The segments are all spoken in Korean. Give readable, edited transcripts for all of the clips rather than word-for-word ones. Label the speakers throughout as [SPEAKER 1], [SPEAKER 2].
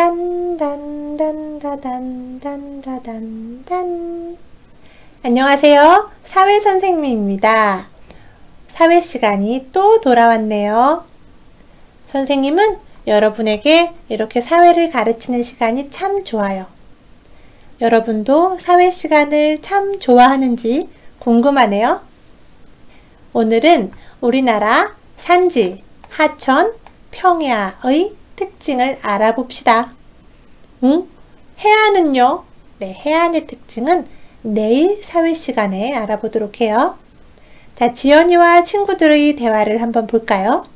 [SPEAKER 1] 딴딴딴따단딴따단. 안녕하세요. 사회선생님입니다. 사회 시간이 또 돌아왔네요. 선생님은 여러분에게 이렇게 사회를 가르치는 시간이 참 좋아요. 여러분도 사회 시간을 참 좋아하는지 궁금하네요. 오늘은 우리나라 산지, 하천, 평야의 특징을 알아봅시다. 해안은요? 네, 해안의 특징은 내일 사회 시간에 알아보도록 해요. 자, 지연이와 친구들의 대화를 한번 볼까요?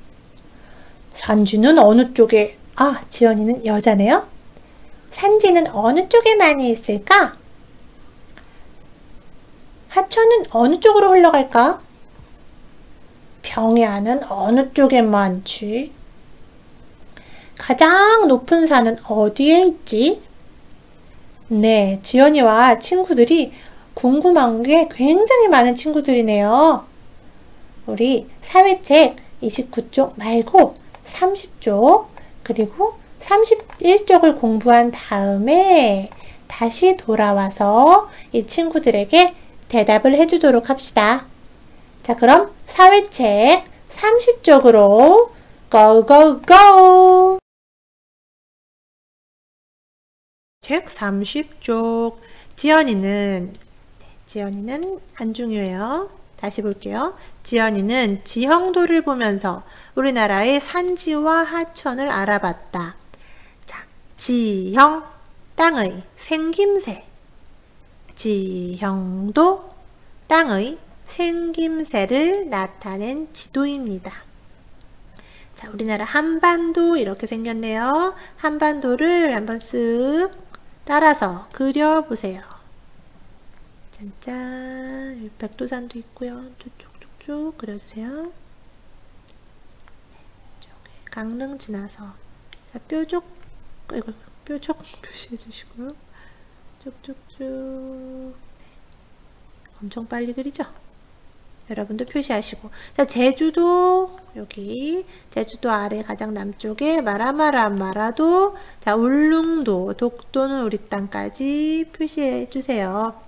[SPEAKER 1] 산지는 어느 쪽에, 지연이는 여자네요. 산지는 어느 쪽에 많이 있을까? 하천은 어느 쪽으로 흘러갈까? 평야는 어느 쪽에 많지? 가장 높은 산은 어디에 있지? 네, 지연이와 친구들이 궁금한 게 굉장히 많은 친구들이네요. 우리 사회책 29쪽 말고 30쪽 그리고 31쪽을 공부한 다음에 다시 돌아와서 이 친구들에게 대답을 해주도록 합시다. 자, 그럼 사회책 30쪽으로 go go go! 책 30쪽 지연이는 안중요예요. 다시 볼게요. 지연이는 지형도를 보면서 우리나라의 산지와 하천을 알아봤다. 자, 지형, 땅의 생김새. 지형도, 땅의 생김새를 나타낸 지도입니다. 자, 우리나라 한반도 이렇게 생겼네요. 한반도를 한번 쓱 따라서 그려보세요. 짠짠, 백두산도 있고요. 쭉쭉쭉쭉 그려주세요. 강릉 지나서 뾰족 표시해 주시고요. 쭉쭉쭉. 엄청 빨리 그리죠? 여러분도 표시하시고. 자, 제주도, 여기 제주도 아래 가장 남쪽에 마라도, 자, 울릉도, 독도는 우리 땅까지 표시해 주세요.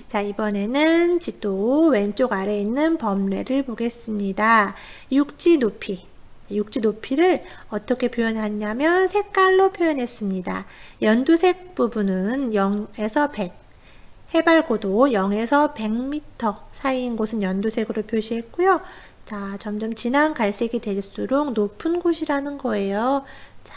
[SPEAKER 1] 자, 이번에는 지도 왼쪽 아래에 있는 범례를 보겠습니다. 육지 높이. 육지 높이를 어떻게 표현했냐면 색깔로 표현했습니다. 연두색 부분은 0에서 100, 해발고도 0에서 100m 사이인 곳은 연두색으로 표시했고요. 자, 점점 진한 갈색이 될수록 높은 곳이라는 거예요. 자,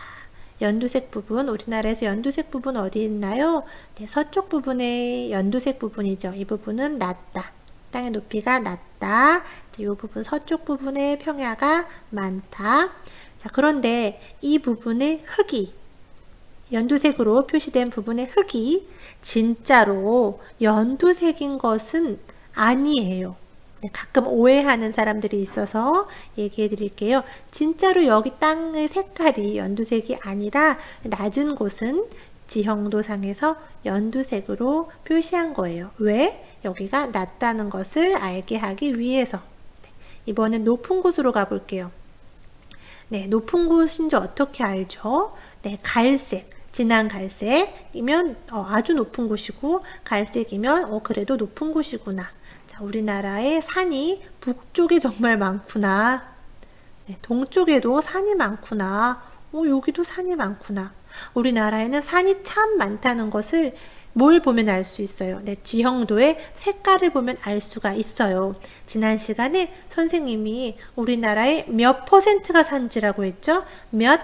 [SPEAKER 1] 연두색 부분, 우리나라에서 연두색 부분 어디 있나요? 네, 서쪽 부분의 연두색 부분이죠. 이 부분은 낮다. 땅의 높이가 낮다. 이 부분 서쪽 부분에 평야가 많다. 자, 그런데 이 부분의 흙이 연두색으로 표시된 부분의 흙이 진짜로 연두색인 것은 아니에요. 네, 가끔 오해하는 사람들이 있어서 얘기해 드릴게요. 진짜로 여기 땅의 색깔이 연두색이 아니라 낮은 곳은 지형도상에서 연두색으로 표시한 거예요. 왜? 여기가 낮다는 것을 알게 하기 위해서. 네, 이번엔 높은 곳으로 가볼게요. 네, 높은 곳인지 어떻게 알죠? 네, 갈색. 진한 갈색이면 아주 높은 곳이고, 갈색이면 그래도 높은 곳이구나. 자, 우리나라의 산이 북쪽에 정말 많구나. 네, 동쪽에도 산이 많구나. 여기도 산이 많구나. 우리나라에는 산이 참 많다는 것을 뭘 보면 알 수 있어요? 네, 지형도의 색깔을 보면 알 수가 있어요. 지난 시간에 선생님이 우리나라의 몇 퍼센트가 산지라고 했죠? 네,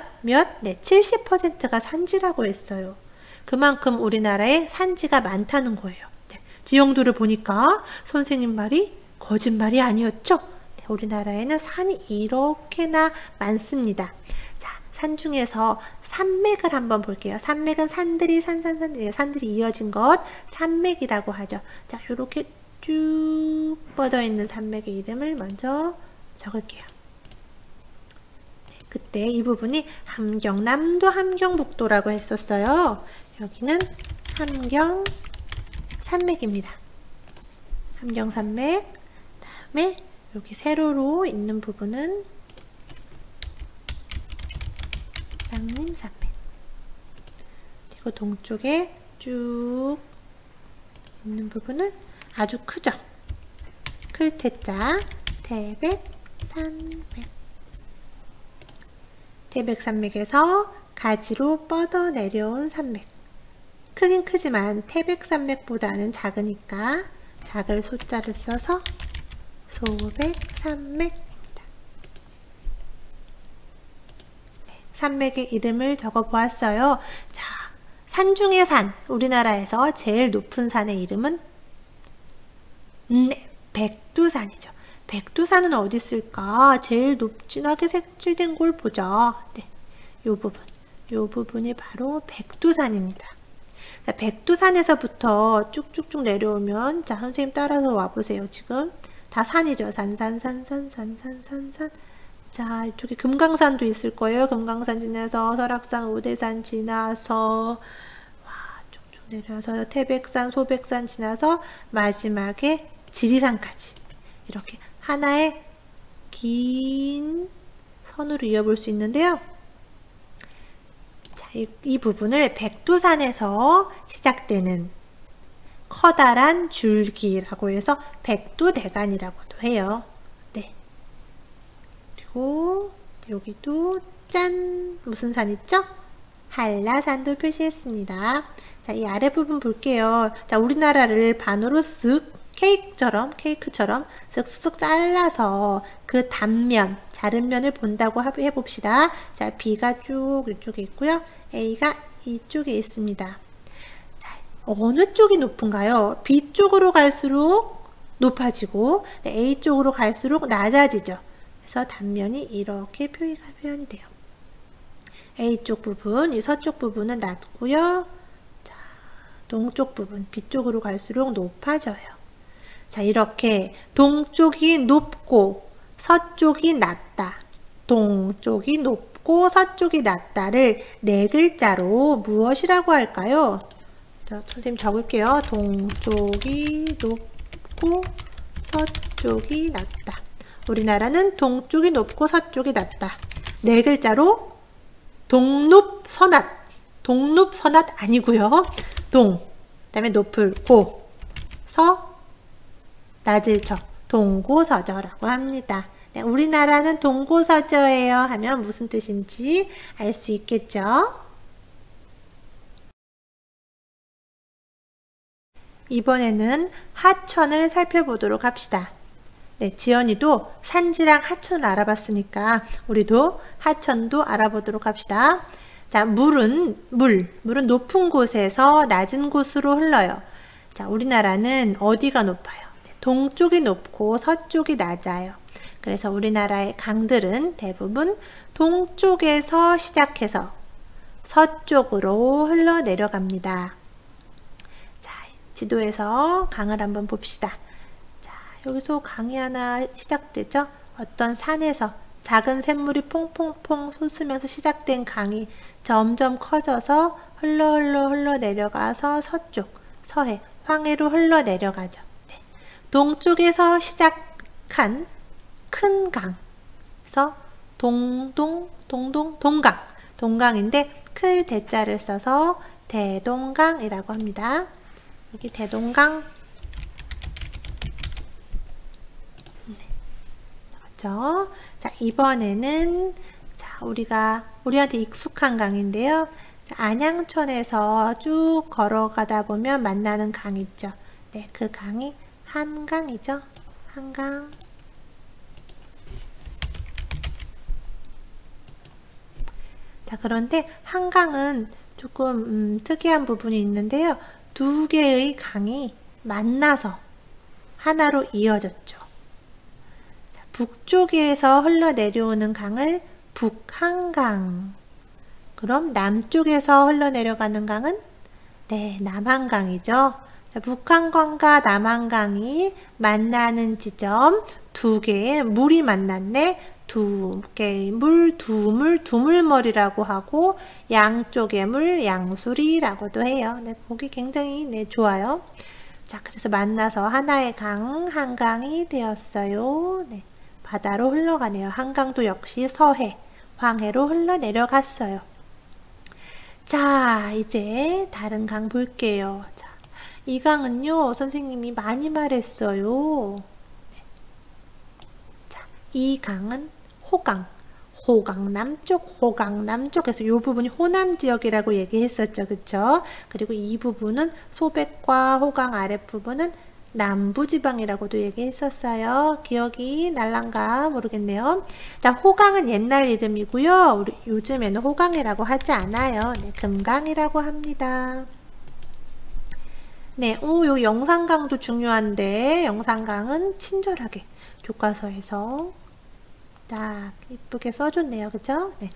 [SPEAKER 1] 70%가 산지라고 했어요. 그만큼 우리나라에 산지가 많다는 거예요. 네, 지형도를 보니까 선생님 말이 거짓말이 아니었죠? 네, 우리나라에는 산이 이렇게나 많습니다. 산 중에서 산맥을 한번 볼게요. 산맥은 산들이 산들이 이어진 것 산맥이라고 하죠. 자, 이렇게 쭉 뻗어 있는 산맥의 이름을 먼저 적을게요. 네, 그때 이 부분이 함경남도 함경북도라고 했었어요. 여기는 함경산맥입니다. 함경산맥. 다음에 여기 세로로 있는 부분은 산맥. 그리고 동쪽에 쭉 있는 부분은 아주 크죠? 클 태자, 태백산맥. 태백산맥에서 가지로 뻗어 내려온 산맥. 크긴 크지만 태백산맥보다는 작으니까 작을 소자를 써서 소백산맥입니다. 산맥의 이름을 적어 보았어요. 자, 산 중의 산, 우리나라에서 제일 높은 산의 이름은 백두산이죠. 백두산은 어디 있을까? 제일 진하게 색칠된 걸 보자. 네, 요 부분이 바로 백두산입니다. 자, 백두산에서부터 쭉쭉쭉 내려오면, 자, 선생님 따라서 와보세요. 지금 다 산이죠. 산. 자, 이쪽에 금강산도 있을 거예요. 금강산 지나서 설악산, 오대산 지나서 와, 쭉쭉 내려서 태백산, 소백산 지나서 마지막에 지리산까지 이렇게 하나의 긴 선으로 이어볼 수 있는데요. 자, 이 부분을 백두산에서 시작되는 커다란 줄기라고 해서 백두대간이라고도 해요. 네. 그리고 여기도 짠! 무슨 산 있죠? 한라산도 표시했습니다. 자, 이 아래 부분 볼게요. 자, 우리나라를 반으로 쓱 케이크처럼 쓱쓱 잘라서 그 단면, 자른 면을 본다고 해봅시다. 자, B가 쭉 이쪽에 있고요. A가 이쪽에 있습니다. 자, 어느 쪽이 높은가요? B 쪽으로 갈수록 높아지고 A 쪽으로 갈수록 낮아지죠. 그래서 단면이 이렇게 표현이 돼요. A 쪽 부분, 이 서쪽 부분은 낮고요. 자, 동쪽 부분, B 쪽으로 갈수록 높아져요. 자, 이렇게 동쪽이 높고 서쪽이 낮다. 동쪽이 높고 서쪽이 낮다를 네 글자로 무엇이라고 할까요? 자, 선생님 적을게요. 동쪽이 높고 서쪽이 낮다. 우리나라는 동쪽이 높고 서쪽이 낮다. 네 글자로 동높서낫. 동높서낫 아니고요. 동, 그다음에 높을 고, 서, 낮을 저, 동고서저라고 합니다. 네, 우리나라는 동고서저예요 하면 무슨 뜻인지 알 수 있겠죠? 이번에는 하천을 살펴보도록 합시다. 네, 지연이도 산지랑 하천을 알아봤으니까 우리도 하천도 알아보도록 합시다. 자, 물은 높은 곳에서 낮은 곳으로 흘러요. 자, 우리나라는 어디가 높아요? 동쪽이 높고 서쪽이 낮아요. 그래서 우리나라의 강들은 대부분 동쪽에서 시작해서 서쪽으로 흘러내려갑니다. 자, 지도에서 강을 한번 봅시다. 자, 여기서 강이 하나 시작되죠? 어떤 산에서 작은 샘물이 퐁퐁퐁 솟으면서 시작된 강이 점점 커져서 흘러 내려가서 서쪽, 서해, 황해로 흘러내려가죠. 동쪽에서 시작한 큰 강, 그래서 동강인데 클 대자를 써서 대동강이라고 합니다. 여기 대동강, 그렇죠? 자, 이번에는 자, 우리한테 익숙한 강인데요. 안양천에서 쭉 걸어가다 보면 만나는 강 있죠. 네, 그 강이 한강이죠. 한강. 자, 그런데 한강은 조금 특이한 부분이 있는데요. 두 개의 강이 만나서 하나로 이어졌죠. 자, 북쪽에서 흘러내려오는 강을 북한강. 그럼 남쪽에서 흘러내려가는 강은 네, 남한강이죠. 북한강과 남한강이 만나는 지점, 두 개의 물이 만났네. 두 개의 물, 두물머리라고 하고 양쪽의 물, 양수리라고도 해요. 네, 보기 굉장히 좋아요. 자, 그래서 만나서 하나의 강, 한강이 되었어요. 네, 바다로 흘러가네요. 한강도 역시 서해, 황해로 흘러내려갔어요. 자, 이제 다른 강 볼게요. 자, 이 강은요, 선생님이 많이 말했어요. 자, 이 강은 호강. 호강 남쪽, 호강 남쪽에서 이 부분이 호남 지역이라고 얘기했었죠. 그쵸? 그리고 이 부분은 소백과 호강 아랫부분은 남부지방이라고도 얘기했었어요. 기억이 날란가 모르겠네요. 자, 호강은 옛날 이름이고요. 우리 요즘에는 호강이라고 하지 않아요. 네, 금강이라고 합니다. 네, 요 영산강도 중요한데 영산강은 친절하게 교과서에서 딱 이쁘게 써줬네요. 그죠? 네.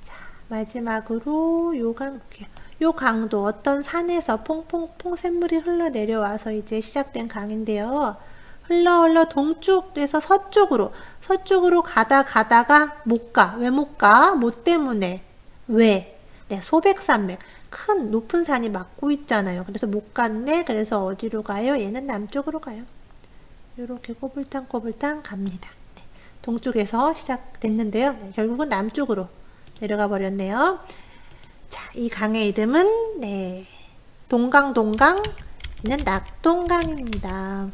[SPEAKER 1] 자, 마지막으로 요 강 볼게요. 요 강도 어떤 산에서 퐁퐁퐁 샘물이 흘러내려와서 이제 시작된 강인데요. 흘러 동쪽에서 서쪽으로 가다가 못 가. 왜 못 가? 뭐 때문에? 왜? 네, 소백산맥. 큰 높은 산이 막고 있잖아요. 그래서 못 갔네. 그래서 어디로 가요? 얘는 남쪽으로 가요. 이렇게 꼬불탕꼬불탕 갑니다. 네, 동쪽에서 시작됐는데요. 네, 결국은 남쪽으로 내려가 버렸네요. 자, 이 강의 이름은 네, 동강은 낙동강입니다.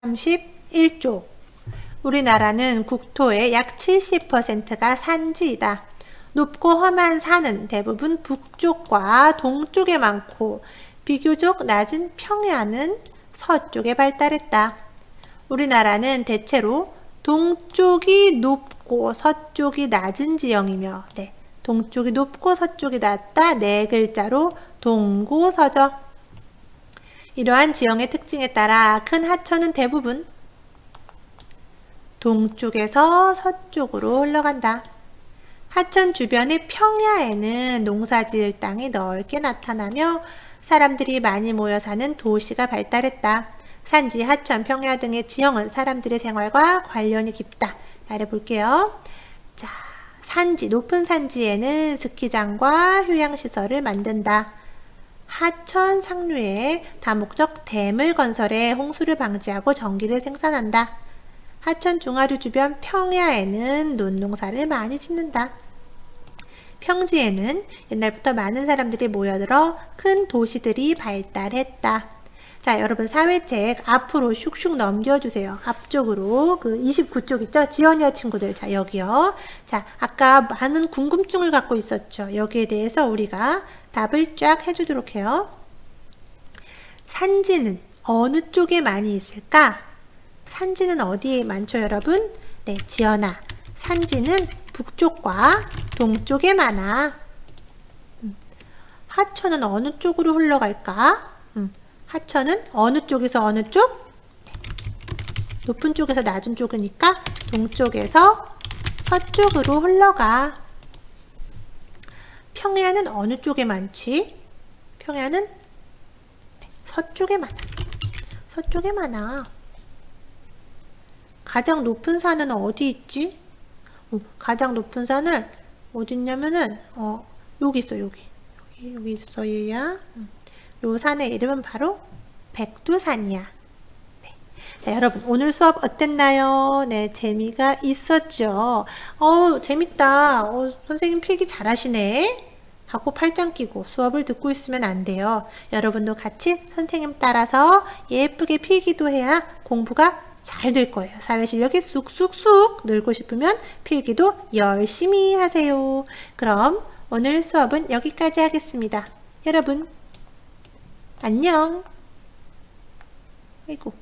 [SPEAKER 1] 31쪽. 우리나라는 국토의 약 70%가 산지이다. 높고 험한 산은 대부분 북쪽과 동쪽에 많고 비교적 낮은 평야는 서쪽에 발달했다. 우리나라는 대체로 동쪽이 높고 서쪽이 낮은 지형이며 네, 동쪽이 높고 서쪽이 낮다 네 글자로 동고서저. 이러한 지형의 특징에 따라 큰 하천은 대부분 동쪽에서 서쪽으로 흘러간다. 하천 주변의 평야에는 농사지을 땅이 넓게 나타나며 사람들이 많이 모여 사는 도시가 발달했다. 산지, 하천, 평야 등의 지형은 사람들의 생활과 관련이 깊다. 알아볼게요. 자, 산지, 높은 산지에는 스키장과 휴양시설을 만든다. 하천 상류에 다목적 댐을 건설해 홍수를 방지하고 전기를 생산한다. 하천 중하류 주변 평야에는 논농사를 많이 짓는다. 평지에는 옛날부터 많은 사람들이 모여들어 큰 도시들이 발달했다. 자, 여러분 사회책 앞으로 슉슉 넘겨주세요. 앞쪽으로 그 29쪽 있죠? 지연이와 친구들. 자, 여기요. 자, 아까 많은 궁금증을 갖고 있었죠. 여기에 대해서 우리가 답을 쫙 해주도록 해요. 산지는 어느 쪽에 많이 있을까? 산지는 어디에 많죠, 여러분? 네, 지연아. 산지는 북쪽과 동쪽에 많아. 하천은 어느 쪽으로 흘러갈까? 하천은 어느 쪽에서 어느 쪽? 높은 쪽에서 낮은 쪽이니까 동쪽에서 서쪽으로 흘러가. 평야는 어느 쪽에 많지? 평야는 서쪽에 많아. 서쪽에 많아. 가장 높은 산은 어디 있지? 가장 높은 산은 어디 있냐면은 여기 있어. 여기 있어 얘야. 요 산의 이름은 바로 백두산이야. 네. 자, 여러분 오늘 수업 어땠나요? 네, 재미가 있었죠? 재밌다. 선생님 필기 잘하시네. 하고 팔짱 끼고 수업을 듣고 있으면 안 돼요. 여러분도 같이 선생님 따라서 예쁘게 필기도 해야 공부가 잘 될 거예요. 사회 실력이 쑥쑥쑥 늘고 싶으면 필기도 열심히 하세요. 그럼 오늘 수업은 여기까지 하겠습니다. 여러분 안녕. 아이고.